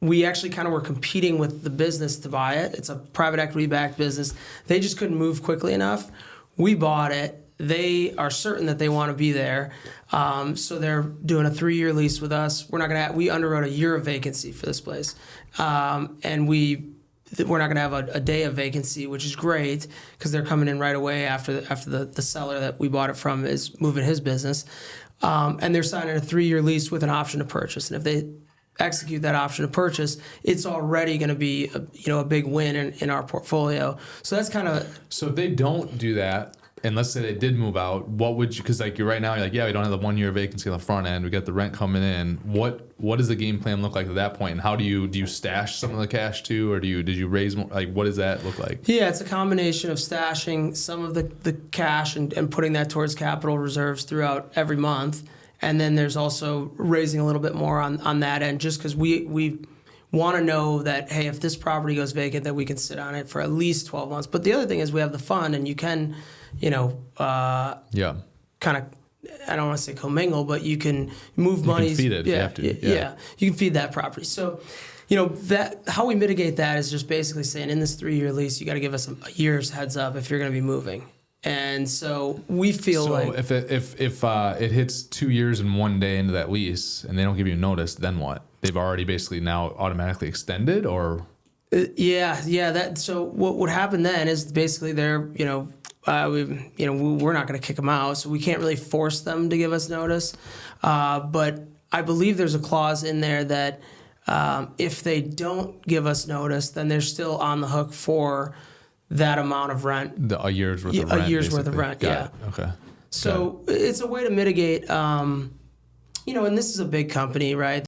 we actually kind of were competing with the business to buy it. It's a private equity-backed business. They just couldn't move quickly enough. We bought it. They are certain that they want to be there, so they're doing a 3-year lease with us. We underwrote a year of vacancy for this place, and we're not going to have a day of vacancy, which is great because they're coming in right away after the seller that we bought it from is moving his business, and they're signing a 3-year lease with an option to purchase. And if they execute that option to purchase, it's already going to be a big win in our portfolio. So that's kind of. So if they don't do that, and let's say they did move out, what would you? Because like you're right now, you're like, yeah, we don't have the 1-year vacancy on the front end. We got the rent coming in. What does the game plan look like at that point? And how do you stash some of the cash too, or did you raise more? Like, what does that look like? Yeah, it's a combination of stashing some of the cash and putting that towards capital reserves throughout every month. And then there's also raising a little bit more on that end, just because we want to know that, hey, if this property goes vacant, that we can sit on it for at least 12 months. But the other thing is we have the fund, and you can, kind of, I don't want to say commingle, but you can move money. You can feed it if you have to. Yeah, you can feed that property. So, that how we mitigate that is just basically saying in this 3-year lease, you got to give us a year's heads up if you're going to be moving. And so we feel like if it hits 2 years and 1 day into that lease and they don't give you notice, then what? They've already basically now automatically extended, or that. So what would happen then is basically they're we're not going to kick them out, so we can't really force them to give us notice. But I believe there's a clause in there that if they don't give us notice, then they're still on the hook for that amount of rent. A year's worth of rent. A year's worth of rent, yeah. Okay. So it's a way to mitigate, and this is a big company, right?